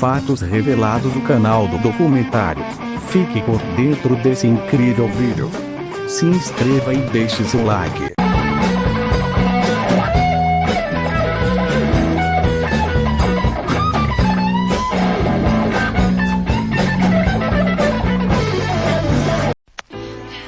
fatos revelados no canal do documentário. Fique por dentro desse incrível vídeo. Se inscreva e deixe seu like.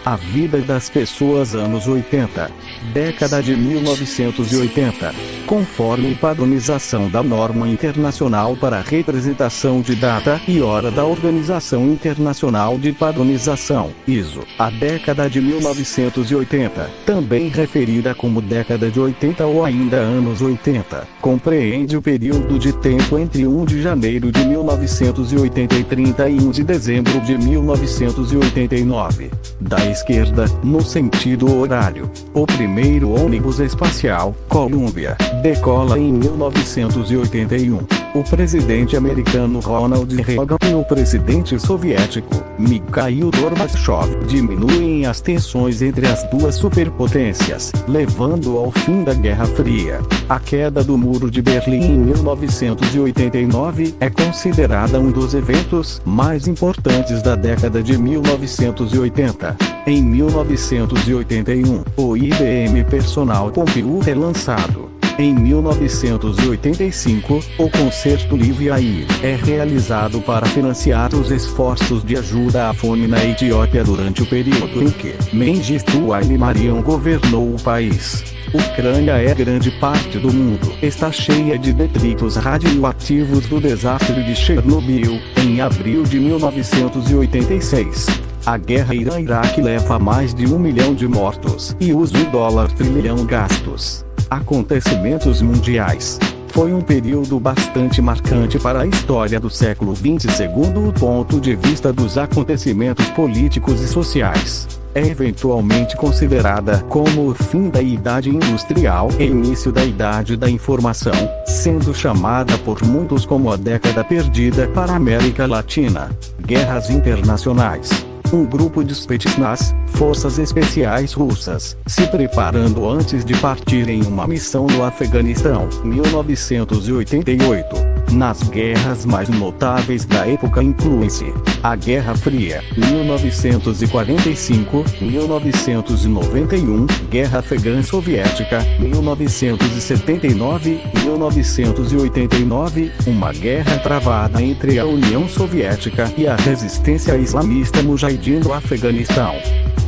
A vida das pessoas anos 80, década de 1980, conforme padronização da norma internacional para a representação de data e hora da Organização Internacional de Padronização, ISO. A década de 1980, também referida como década de 80 ou ainda anos 80, compreende o período de tempo entre 1 de janeiro de 1980 e 31 de dezembro de 1989. Da esquerda, no sentido horário, o primeiro ônibus espacial, Columbia, decola em 1981. O presidente americano Ronald Reagan e o presidente soviético, Mikhail Gorbachev, diminuem as tensões entre as duas superpotências, levando ao fim da Guerra Fria. A queda do Muro de Berlim em 1989 é considerada um dos eventos mais importantes da década de 1980. Em 1981, o IBM Personal Computer é lançado. Em 1985, o Concerto Livre AI é realizado para financiar os esforços de ajuda à fome na Etiópia durante o período em que Mengistu Haile Mariam governou o país. Ucrânia é grande parte do mundo. Está cheia de detritos radioativos do desastre de Chernobyl, em abril de 1986. A guerra Irã-Iraque leva a mais de 1 milhão de mortos e usa $1 trilhão gastos. Acontecimentos mundiais. Foi um período bastante marcante para a história do século XX segundo o ponto de vista dos acontecimentos políticos e sociais. É eventualmente considerada como o fim da Idade Industrial e início da Idade da Informação, sendo chamada por muitos como a década perdida para a América Latina. Guerras internacionais. Um grupo de Spetsnaz, forças especiais russas, se preparando antes de partir em uma missão no Afeganistão, 1988. Nas guerras mais notáveis da época incluem-se a Guerra Fria, 1945, 1991, Guerra Afegã Soviética, 1979, 1989, uma guerra travada entre a União Soviética e a resistência islamista Mujahideen do Afeganistão.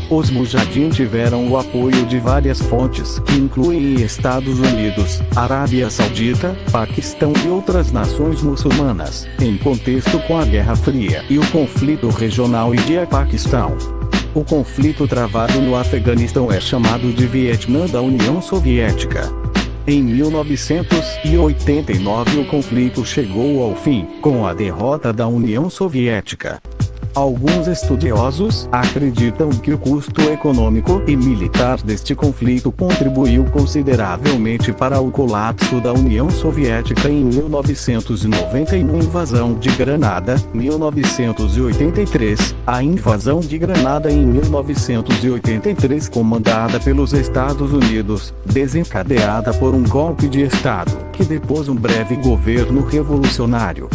Os Mujahideen tiveram o apoio de várias fontes, que incluem Estados Unidos, Arábia Saudita, Paquistão e outras nações muçulmanas, em contexto com a Guerra Fria e o conflito regional Índia-Paquistão. O conflito travado no Afeganistão é chamado de Vietnã da União Soviética. Em 1989 o conflito chegou ao fim, com a derrota da União Soviética. Alguns estudiosos acreditam que o custo econômico e militar deste conflito contribuiu consideravelmente para o colapso da União Soviética em 1991. Invasão de Granada, 1983. A invasão de Granada em 1983, comandada pelos Estados Unidos, desencadeada por um golpe de Estado, que depôs um breve governo revolucionário.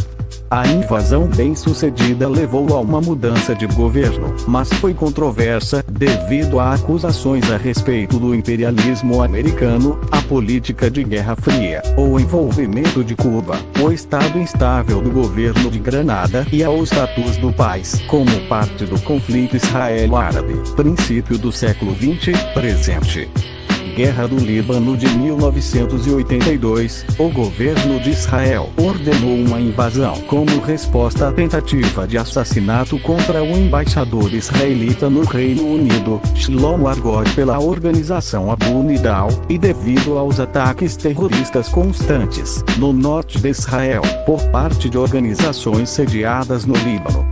A invasão bem-sucedida levou a uma mudança de governo, mas foi controversa, devido a acusações a respeito do imperialismo americano, a política de Guerra Fria, o envolvimento de Cuba, o estado instável do governo de Granada e ao status do país, como parte do conflito israelo-árabe, princípio do século XX, presente. Guerra do Líbano de 1982, o governo de Israel ordenou uma invasão como resposta à tentativa de assassinato contra o embaixador israelita no Reino Unido, Shlomo Argod, pela organização Abu Nidal, e devido aos ataques terroristas constantes, no norte de Israel, por parte de organizações sediadas no Líbano.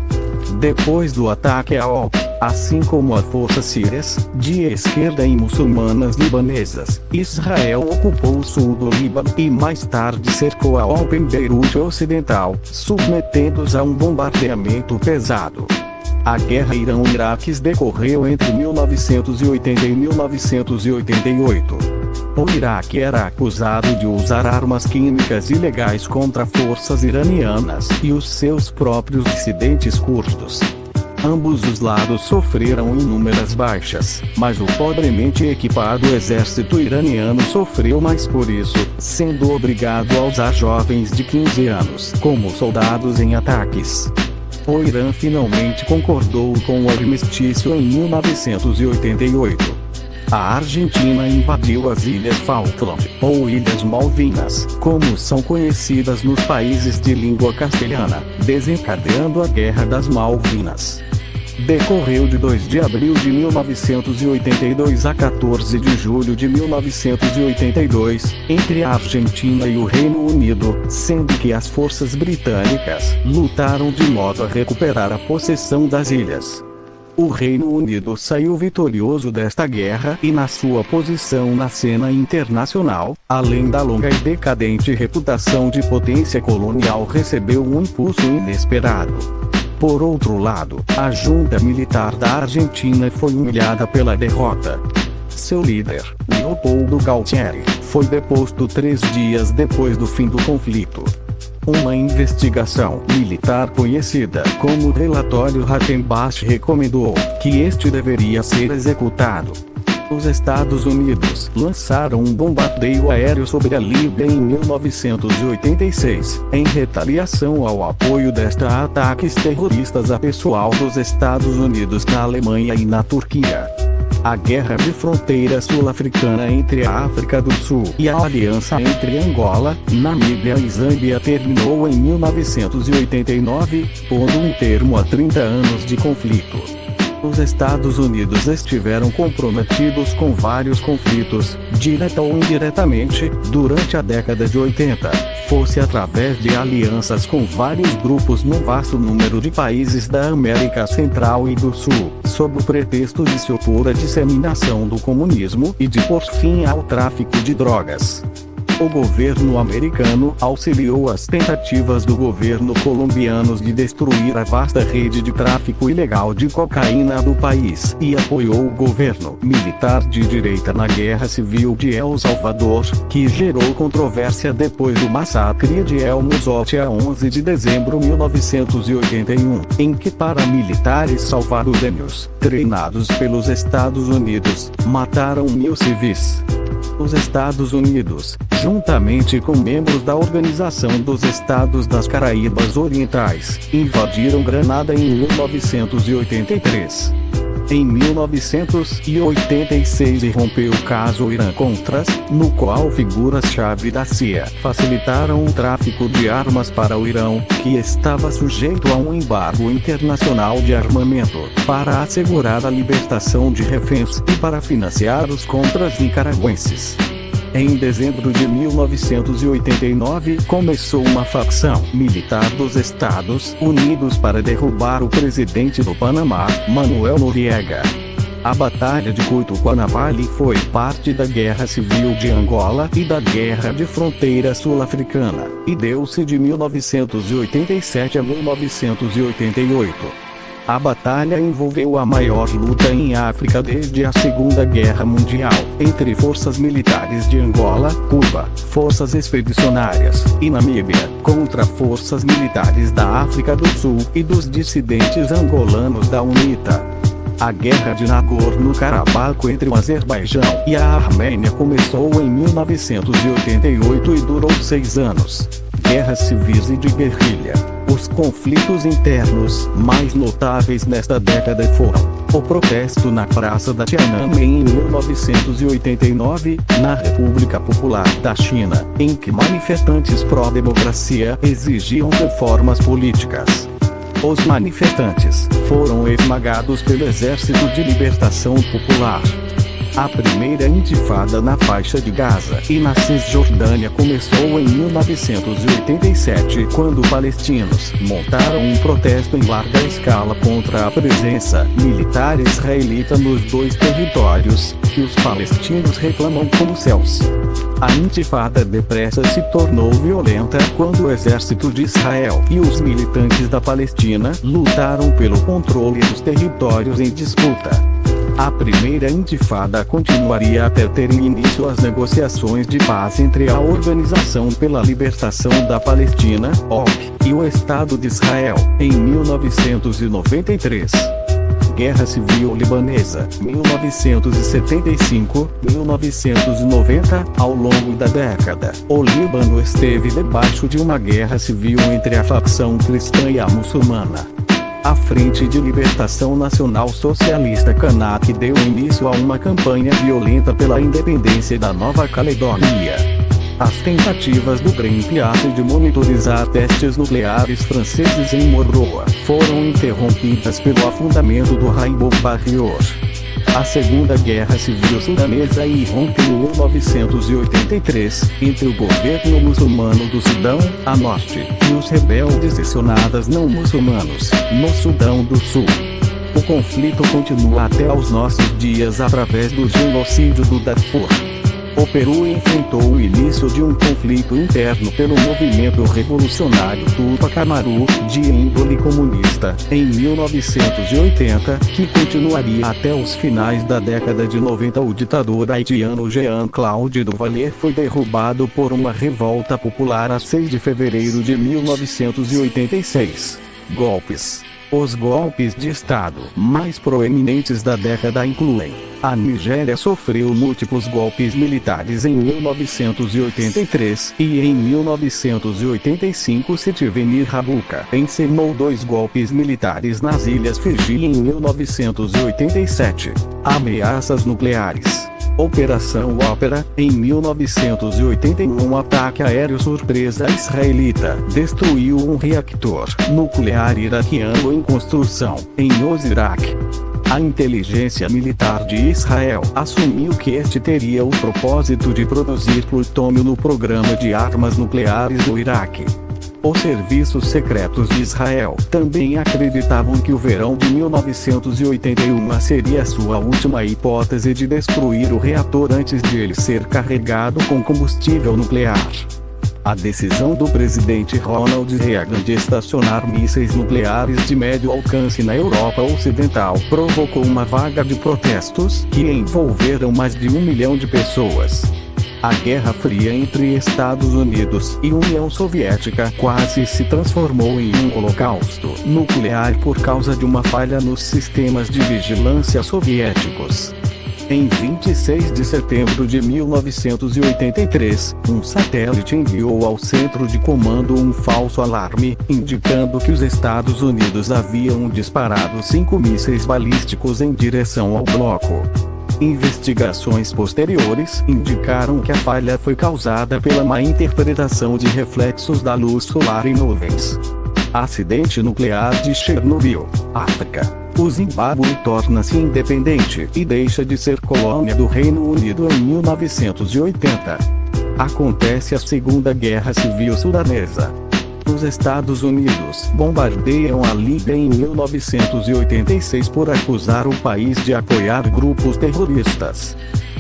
Depois do ataque à OP, assim como a forças sírias, de esquerda e muçulmanas libanesas, Israel ocupou o sul do Líbano e mais tarde cercou a OP em Beirute Ocidental, submetendo-os a um bombardeamento pesado. A guerra Irã-Iraque decorreu entre 1980 e 1988. O Iraque era acusado de usar armas químicas ilegais contra forças iranianas e os seus próprios dissidentes curdos. Ambos os lados sofreram inúmeras baixas, mas o pobremente equipado exército iraniano sofreu mais por isso, sendo obrigado a usar jovens de 15 anos como soldados em ataques. O Irã finalmente concordou com o armistício em 1988. A Argentina invadiu as Ilhas Falkland, ou Ilhas Malvinas, como são conhecidas nos países de língua castelhana, desencadeando a Guerra das Malvinas. Decorreu de 2 de abril de 1982 a 14 de julho de 1982, entre a Argentina e o Reino Unido, sendo que as forças britânicas lutaram de modo a recuperar a possessão das ilhas. O Reino Unido saiu vitorioso desta guerra e na sua posição na cena internacional, além da longa e decadente reputação de potência colonial, recebeu um impulso inesperado. Por outro lado, a junta militar da Argentina foi humilhada pela derrota. Seu líder, Leopoldo Galtieri, foi deposto 3 dias depois do fim do conflito. Uma investigação militar conhecida como Relatório Ratenbach recomendou que este deveria ser executado. Os Estados Unidos lançaram um bombardeio aéreo sobre a Líbia em 1986, em retaliação ao apoio desta ataques terroristas a pessoal dos Estados Unidos na Alemanha e na Turquia. A Guerra de Fronteira Sul-Africana entre a África do Sul e a aliança entre Angola, Namíbia e Zâmbia terminou em 1989, pondo um termo a 30 anos de conflito. Os Estados Unidos estiveram comprometidos com vários conflitos, direta ou indiretamente, durante a década de 80, fosse através de alianças com vários grupos num vasto número de países da América Central e do Sul, sob o pretexto de se opor à disseminação do comunismo e de pôr fim ao tráfico de drogas. O governo americano auxiliou as tentativas do governo colombiano de destruir a vasta rede de tráfico ilegal de cocaína do país e apoiou o governo militar de direita na Guerra Civil de El Salvador, que gerou controvérsia depois do massacre de El Mozote a 11 de dezembro de 1981, em que paramilitares salvadorenhos, treinados pelos Estados Unidos, mataram 1000 civis. Os Estados Unidos, juntamente com membros da Organização dos Estados das Caraíbas Orientais, invadiram Granada em 1983. Em 1986 irrompeu o caso Irã-Contras, no qual figuras-chave da CIA facilitaram o tráfico de armas para o Irão, que estava sujeito a um embargo internacional de armamento, para assegurar a libertação de reféns e para financiar os contras nicaragüenses. Em dezembro de 1989 começou uma facção militar dos Estados Unidos para derrubar o presidente do Panamá, Manuel Noriega. A Batalha de Cuituquanavale foi parte da Guerra Civil de Angola e da Guerra de Fronteira Sul-Africana, e deu-se de 1987 a 1988. A batalha envolveu a maior luta em África desde a Segunda Guerra Mundial, entre forças militares de Angola, Cuba, forças expedicionárias, e Namíbia, contra forças militares da África do Sul e dos dissidentes angolanos da UNITA. A Guerra de Nagorno-Karabakh entre o Azerbaijão e a Armênia começou em 1988 e durou 6 anos. Guerras civis e de guerrilha. Os conflitos internos mais notáveis nesta década foram o protesto na Praça da Tiananmen em 1989, na República Popular da China, em que manifestantes pró-democracia exigiam reformas políticas. Os manifestantes foram esmagados pelo Exército de Libertação Popular. A primeira intifada na faixa de Gaza e na Cisjordânia começou em 1987, quando palestinos montaram um protesto em larga escala contra a presença militar israelita nos dois territórios, que os palestinos reclamam como céus. A intifada depressa se tornou violenta quando o exército de Israel e os militantes da Palestina lutaram pelo controle dos territórios em disputa. A primeira intifada continuaria até terem início as negociações de paz entre a Organização pela Libertação da Palestina, OLP, e o Estado de Israel, em 1993. Guerra Civil Libanesa, 1975-1990. Ao longo da década, o Líbano esteve debaixo de uma guerra civil entre a facção cristã e a muçulmana. A Frente de Libertação Nacional Socialista Kanak deu início a uma campanha violenta pela independência da Nova Caledônia. As tentativas do Greenpeace de monitorizar testes nucleares franceses em Morroa foram interrompidas pelo afundamento do Rainbow Warrior. A Segunda Guerra Civil Sudanesa irrompe em 1983, entre o governo muçulmano do Sudão, a norte, e os rebeldes seccionadas não muçulmanos, no Sudão do Sul. O conflito continua até aos nossos dias através do genocídio do Darfur. O Peru enfrentou o início de um conflito interno pelo movimento revolucionário Tupac Amaru, de índole comunista, em 1980, que continuaria até os finais da década de 90. O ditador haitiano Jean-Claude Duvalier foi derrubado por uma revolta popular a 6 de fevereiro de 1986. Golpes. Os golpes de Estado mais proeminentes da década incluem: a Nigéria sofreu múltiplos golpes militares em 1983, e em 1985 Sitiveni Rabuka encenou 2 golpes militares nas Ilhas Fiji em 1987. Ameaças nucleares. Operação Ópera, em 1981. Ataque aéreo surpresa israelita destruiu um reator nuclear iraquiano em construção, em Osirak. A inteligência militar de Israel assumiu que este teria o propósito de produzir plutônio no programa de armas nucleares do Iraque. Os serviços secretos de Israel também acreditavam que o verão de 1981 seria sua última hipótese de destruir o reator antes de ele ser carregado com combustível nuclear. A decisão do presidente Ronald Reagan de estacionar mísseis nucleares de médio alcance na Europa Ocidental provocou uma vaga de protestos que envolveram mais de 1 milhão de pessoas. A Guerra Fria entre Estados Unidos e União Soviética quase se transformou em um holocausto nuclear por causa de uma falha nos sistemas de vigilância soviéticos. Em 26 de setembro de 1983, um satélite enviou ao centro de comando um falso alarme, indicando que os Estados Unidos haviam disparado 5 mísseis balísticos em direção ao bloco. Investigações posteriores indicaram que a falha foi causada pela má interpretação de reflexos da luz solar em nuvens. Acidente nuclear de Chernobyl, África. O Zimbábue torna-se independente e deixa de ser colônia do Reino Unido em 1980. Acontece a Segunda Guerra Civil Sudanesa. Os Estados Unidos bombardeiam a Líbia em 1986 por acusar o país de apoiar grupos terroristas.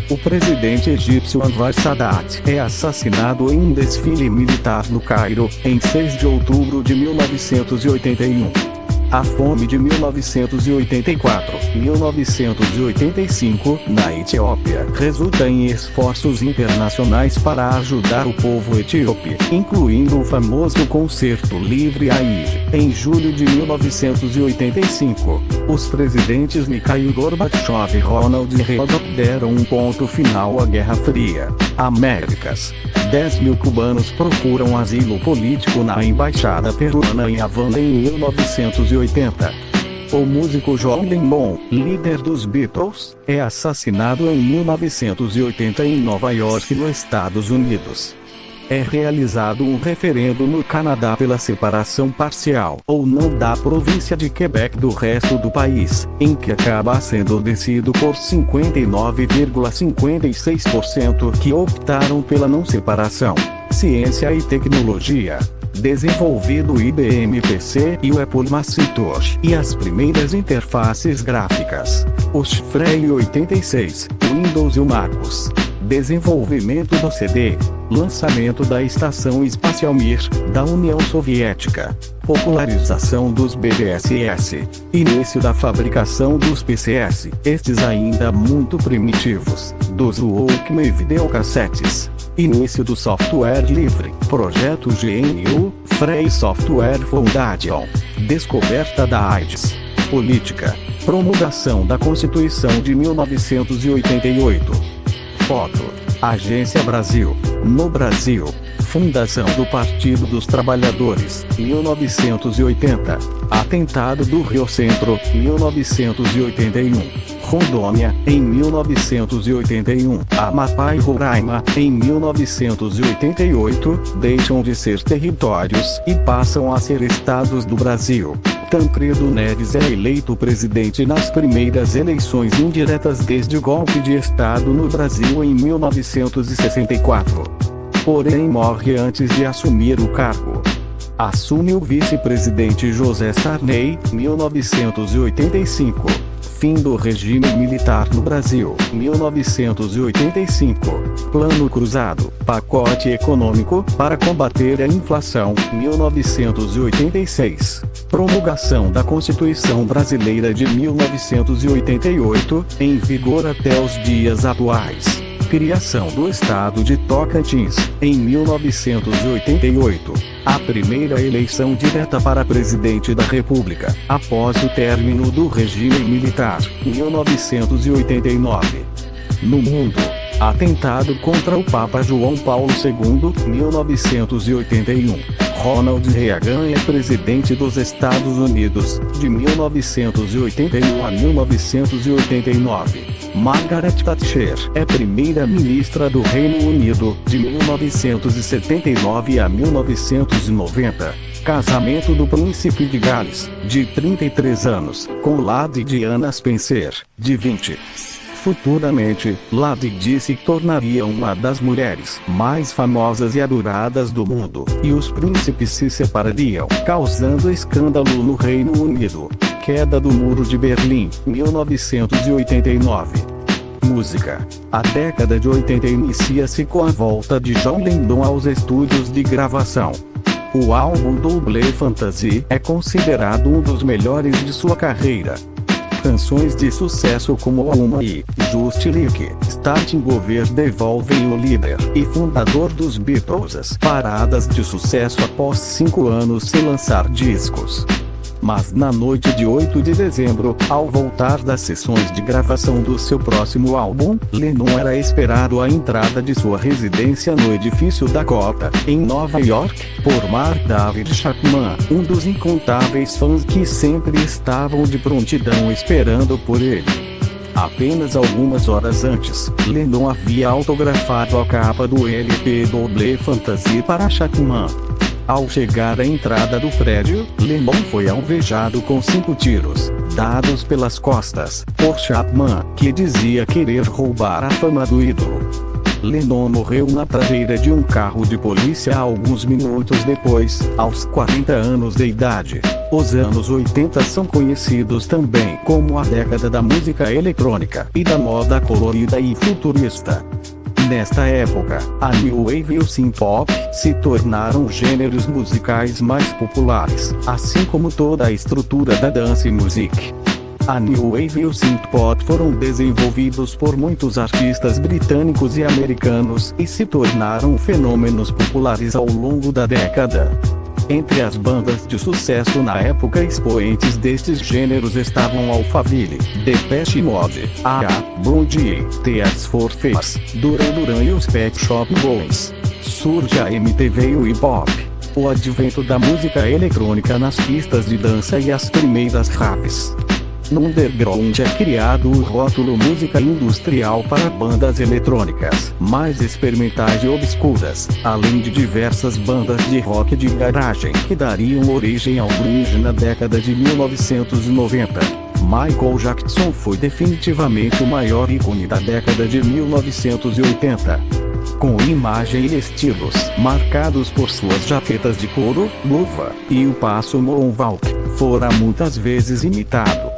O presidente egípcio Anwar Sadat é assassinado em um desfile militar no Cairo, em 6 de outubro de 1981. A fome de 1984-1985, na Etiópia, resulta em esforços internacionais para ajudar o povo etíope, incluindo o famoso Concerto Livre Air. Em julho de 1985, os presidentes Mikhail Gorbachev e Ronald Reagan deram um ponto final à Guerra Fria. Américas. 10.000 cubanos procuram asilo político na embaixada peruana em Havana em 1980. O músico John Lennon, líder dos Beatles, é assassinado em 1980 em Nova York, nos Estados Unidos. é realizado um referendo no Canadá pela separação parcial ou não da província de Quebec do resto do país, em que acaba sendo decidido por 59,56% que optaram pela não separação. Ciência e tecnologia. Desenvolvido o IBM PC e o Apple Macintosh e as primeiras interfaces gráficas. O Freire 86, Windows e o MacOS. Desenvolvimento do CD. Lançamento da Estação Espacial Mir, da União Soviética. Popularização dos BBSS. Início da fabricação dos PCS, estes ainda muito primitivos, dos Walkman e videocassetes. Início do software livre, projeto GNU, Free Software Foundation. Descoberta da AIDS. Política. Promulgação da Constituição de 1988. Foto. Agência Brasil. No Brasil. Fundação do Partido dos Trabalhadores, 1980. Atentado do Rio Centro, 1981. Rondônia, em 1981. Amapá e Roraima, em 1988, deixam de ser territórios e passam a ser estados do Brasil. Tancredo Neves é eleito presidente nas primeiras eleições indiretas desde o golpe de Estado no Brasil em 1964. Porém morre antes de assumir o cargo. Assume o vice-presidente José Sarney, 1985. Fim do regime militar no Brasil, 1985. Plano Cruzado, pacote econômico para combater a inflação, 1986. Promulgação da Constituição Brasileira de 1988, em vigor até os dias atuais. Criação do Estado de Tocantins, em 1988. A primeira eleição direta para presidente da República, após o término do regime militar, 1989. No mundo. Atentado contra o Papa João Paulo II, 1981. Ronald Reagan é presidente dos Estados Unidos, de 1981 a 1989. Margaret Thatcher é primeira-ministra do Reino Unido, de 1979 a 1990. Casamento do Príncipe de Gales, de 33 anos, com Lady Diana Spencer, de 20. Futuramente, Lady Di se tornaria uma das mulheres mais famosas e adoradas do mundo, e os príncipes se separariam, causando escândalo no Reino Unido. Queda do Muro de Berlim, 1989. Música. A década de 80 inicia-se com a volta de John Lennon aos estúdios de gravação. O álbum Double Fantasy é considerado um dos melhores de sua carreira. Canções de sucesso como Woman e Just Like Starting Over devolvem o líder e fundador dos Beatles paradas de sucesso após 5 anos sem lançar discos. Mas na noite de 8 de dezembro, ao voltar das sessões de gravação do seu próximo álbum, Lennon era esperado à entrada de sua residência no edifício Dakota, em Nova York, por Mark David Chapman, um dos incontáveis fãs que sempre estavam de prontidão esperando por ele. Apenas algumas horas antes, Lennon havia autografado a capa do LP Double Fantasy para Chapman. Ao chegar à entrada do prédio, Lennon foi alvejado com 5 tiros, dados pelas costas, por Chapman, que dizia querer roubar a fama do ídolo. Lennon morreu na traseira de um carro de polícia alguns minutos depois, aos 40 anos de idade. Os anos 80 são conhecidos também como a década da música eletrônica e da moda colorida e futurista. Nesta época, a New Wave e o Synth-Pop se tornaram gêneros musicais mais populares, assim como toda a estrutura da dance music. A New Wave e o Synth-Pop foram desenvolvidos por muitos artistas britânicos e americanos e se tornaram fenômenos populares ao longo da década. Entre as bandas de sucesso na época expoentes destes gêneros estavam Alphaville, Depeche Mode, A.A., Blondie, Tears for Fears, Duran Duran e os Pet Shop Boys. Surge a MTV e o hip-hop. O advento da música eletrônica nas pistas de dança e as primeiras raves. No underground é criado o rótulo música industrial para bandas eletrônicas mais experimentais e obscuras, além de diversas bandas de rock de garagem que dariam origem ao grunge na década de 1990. Michael Jackson foi definitivamente o maior ícone da década de 1980. Com imagem e estilos marcados por suas jaquetas de couro, luva, e o passo moonwalk, fora muitas vezes imitado.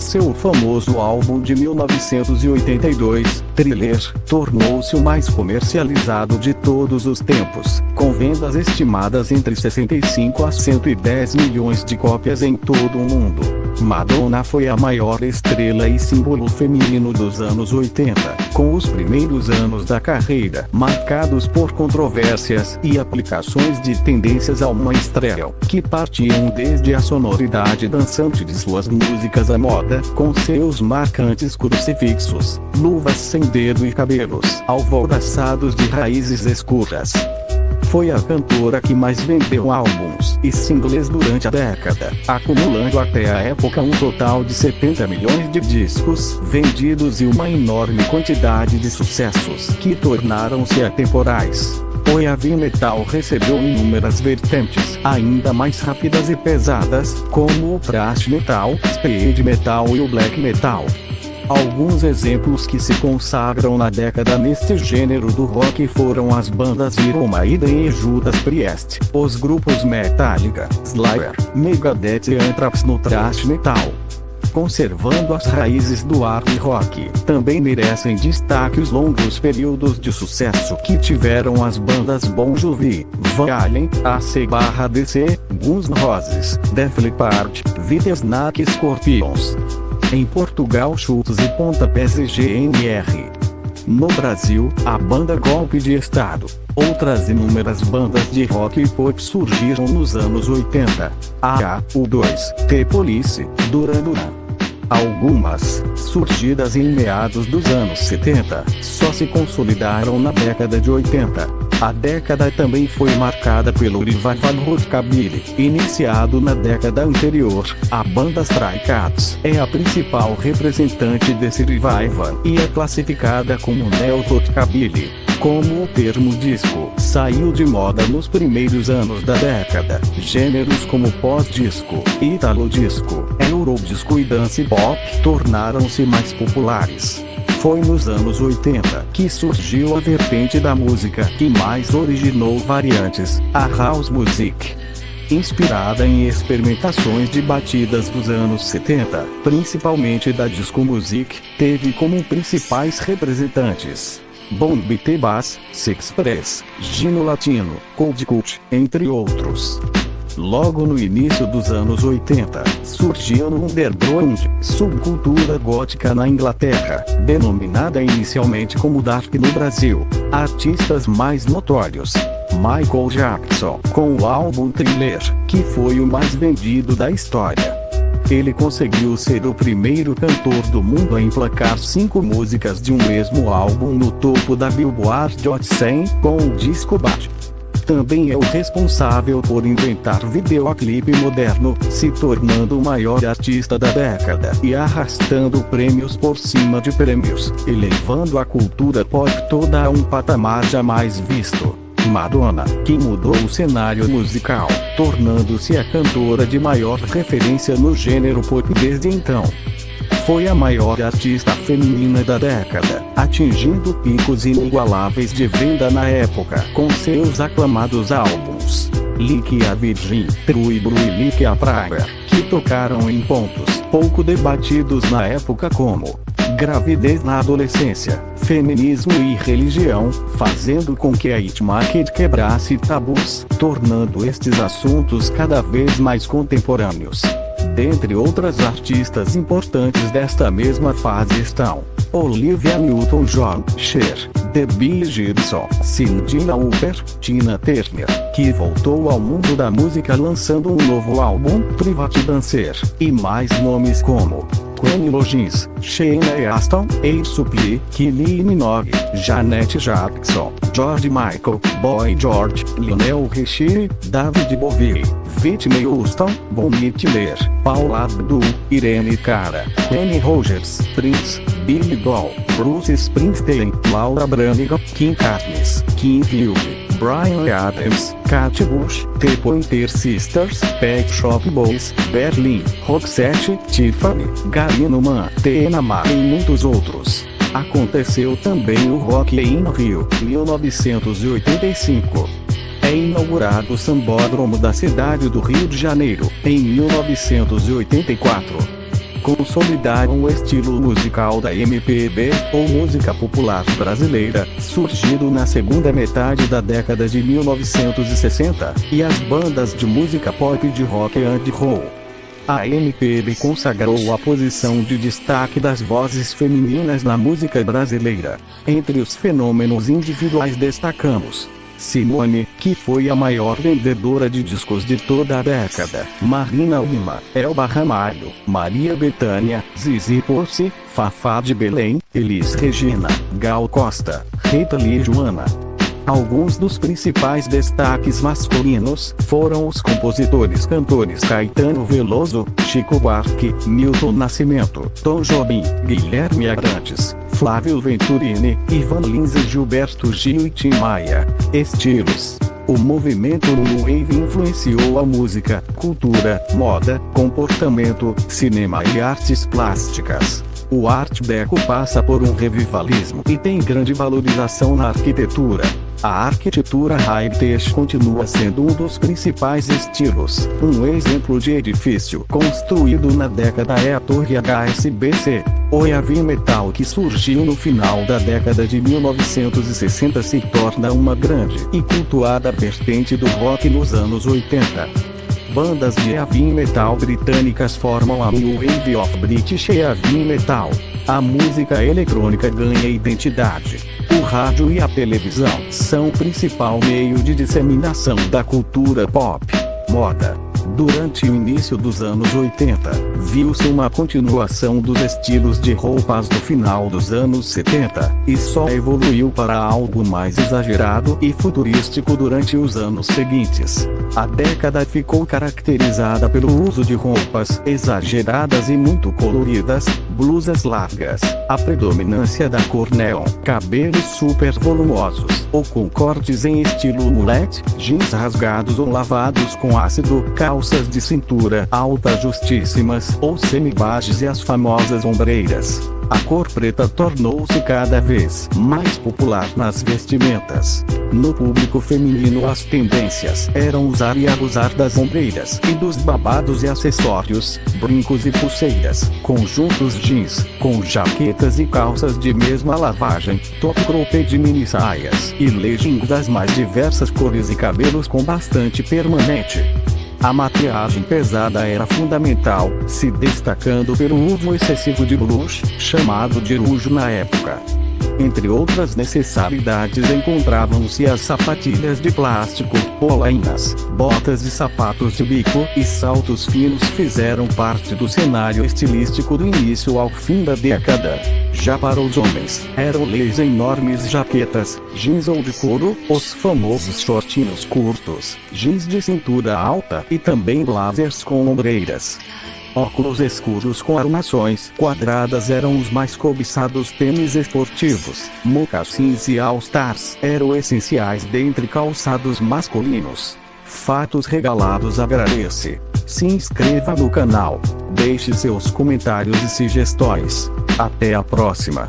Seu famoso álbum de 1982, Thriller, tornou-se o mais comercializado de todos os tempos, com vendas estimadas entre 65 a 110 milhões de cópias em todo o mundo. Madonna foi a maior estrela e símbolo feminino dos anos 80, com os primeiros anos da carreira marcados por controvérsias e aplicações de tendências ao mainstream, que partiam desde a sonoridade dançante de suas músicas à moda, com seus marcantes crucifixos, luvas sem dedo e cabelos alvoroçados de raízes escuras. Foi a cantora que mais vendeu álbuns e singles durante a década, acumulando até a época um total de 70 milhões de discos vendidos e uma enorme quantidade de sucessos que tornaram-se atemporais. O heavy metal recebeu inúmeras vertentes, ainda mais rápidas e pesadas, como o thrash metal, speed metal e o black metal. Alguns exemplos que se consagram na década neste gênero do rock foram as bandas Iron Maiden e Judas Priest, os grupos Metallica, Slayer, Megadeth e Anthrax no thrash metal. Conservando as raízes do hard rock, também merecem destaque os longos períodos de sucesso que tiveram as bandas Bon Jovi, Van Halen, AC/DC, Guns N' Roses, Def Leppard, Whitesnake e Scorpions. Em Portugal, Chutes e Pontapés e GNR. No Brasil, a banda Golpe de Estado. Outras inúmeras bandas de rock e pop surgiram nos anos 80. A.A., U2, The-Police, Duran Duran. Algumas, surgidas em meados dos anos 70, só se consolidaram na década de 80. A década também foi marcada pelo revival rockabilly, iniciado na década anterior. A banda Stray Cats é a principal representante desse revival e é classificada como neo-rockabilly. Como o termo disco saiu de moda nos primeiros anos da década, gêneros como pós-disco, italo-disco, eurodisco e dance pop tornaram-se mais populares. Foi nos anos 80 que surgiu a vertente da música que mais originou variantes, a house music. Inspirada em experimentações de batidas dos anos 70, principalmente da disco music, teve como principais representantes Bomb Beat Bass, Six Press, Gino Latino, Cold Cut, entre outros. Logo no início dos anos 80, surgiu no underground, subcultura gótica na Inglaterra, denominada inicialmente como Dark no Brasil. Artistas mais notórios: Michael Jackson, com o álbum Thriller, que foi o mais vendido da história. Ele conseguiu ser o primeiro cantor do mundo a emplacar 5 músicas de um mesmo álbum no topo da Billboard Hot 100 com o disco Bad. Também é o responsável por inventar videoclipe moderno, se tornando o maior artista da década e arrastando prêmios por cima de prêmios, elevando a cultura pop toda a um patamar jamais visto. Madonna, que mudou o cenário musical, tornando-se a cantora de maior referência no gênero pop desde então. Foi a maior artista feminina da década, atingindo picos inigualáveis de venda na época com seus aclamados álbuns Lick a Virgin, True Blue e Lick a Praia, que tocaram em pontos pouco debatidos na época como gravidez na adolescência, feminismo e religião, fazendo com que a hitmaker quebrasse tabus, tornando estes assuntos cada vez mais contemporâneos. Dentre outras artistas importantes desta mesma fase estão Olivia Newton-John, Cher, Debbie Gibson, Cyndi Lauper, Tina Turner, que voltou ao mundo da música lançando um novo álbum, Private Dancer, e mais nomes como Queen Loggins, Shania Aston, Ace Supply, Kylie Minogue, Janet Jackson, George Michael, Boy George, Lionel Richie, David Bowie, Whitney Houston, Bonnie Tyler, Paula Abdul, Irene Cara, Kenny Rogers, Prince, Billy Joel, Bruce Springsteen, Laura Branigan, Kim Carnes, Kim Wilde, Bryan Adams, Kate Bush, The Pointer Sisters, Pet Shop Boys, Berlin, Roxette, Tiffany, Gary Numan, Tina Ma e muitos outros. Aconteceu também o Rock in Rio, 1985. É inaugurado o Sambódromo da cidade do Rio de Janeiro, em 1984. Consolidaram o estilo musical da MPB, ou música popular brasileira, surgido na segunda metade da década de 1960, e as bandas de música pop de rock and roll. A MPB consagrou a posição de destaque das vozes femininas na música brasileira. Entre os fenômenos individuais destacamos Simone, que foi a maior vendedora de discos de toda a década, Marina Lima, Elba Ramalho, Maria Bethânia, Zizi Posse, Fafá de Belém, Elis Regina, Gal Costa, Rita Lee e Joana. Alguns dos principais destaques masculinos foram os compositores-cantores Caetano Veloso, Chico Buarque, Milton Nascimento, Tom Jobim, Guilherme Arantes, Flávio Venturini, Ivan Lins e Gilberto Gil e Tim Maia. Estilos. O movimento New Wave influenciou a música, cultura, moda, comportamento, cinema e artes plásticas. O Art Deco passa por um revivalismo e tem grande valorização na arquitetura. A arquitetura high-tech continua sendo um dos principais estilos. Um exemplo de edifício construído na década é a Torre HSBC. O heavy metal, que surgiu no final da década de 1960, se torna uma grande e cultuada vertente do rock nos anos 80. Bandas de heavy metal britânicas formam a New Wave of British Heavy Metal. A música eletrônica ganha identidade. O rádio e a televisão são o principal meio de disseminação da cultura pop. Moda. Durante o início dos anos 80, viu-se uma continuação dos estilos de roupas do final dos anos 70, e só evoluiu para algo mais exagerado e futurístico durante os anos seguintes. A década ficou caracterizada pelo uso de roupas exageradas e muito coloridas, blusas largas, a predominância da cor neon, cabelos super volumosos, ou com cortes em estilo mullet, jeans rasgados ou lavados com ácido, calças de cintura alta justíssimas ou semi-bages e as famosas ombreiras. A cor preta tornou-se cada vez mais popular nas vestimentas. No público feminino, as tendências eram usar e abusar das ombreiras e dos babados e acessórios, brincos e pulseiras, conjuntos jeans, com jaquetas e calças de mesma lavagem, top cropped de mini saias e leggings das mais diversas cores e cabelos com bastante permanente. A maquiagem pesada era fundamental, se destacando pelo uso excessivo de blush, chamado de rouge na época. Entre outras necessidades encontravam-se as sapatilhas de plástico, polainas, botas e sapatos de bico e saltos finos fizeram parte do cenário estilístico do início ao fim da década. Já para os homens, eram leis enormes jaquetas, jeans ou de couro, os famosos shortinhos curtos, jeans de cintura alta e também blazers com ombreiras. Óculos escuros com armações quadradas eram os mais cobiçados. Tênis esportivos, mocassins e all-stars eram essenciais dentre calçados masculinos. Fatos regalados. Agradeça. Se inscreva no canal. Deixe seus comentários e sugestões. Até a próxima.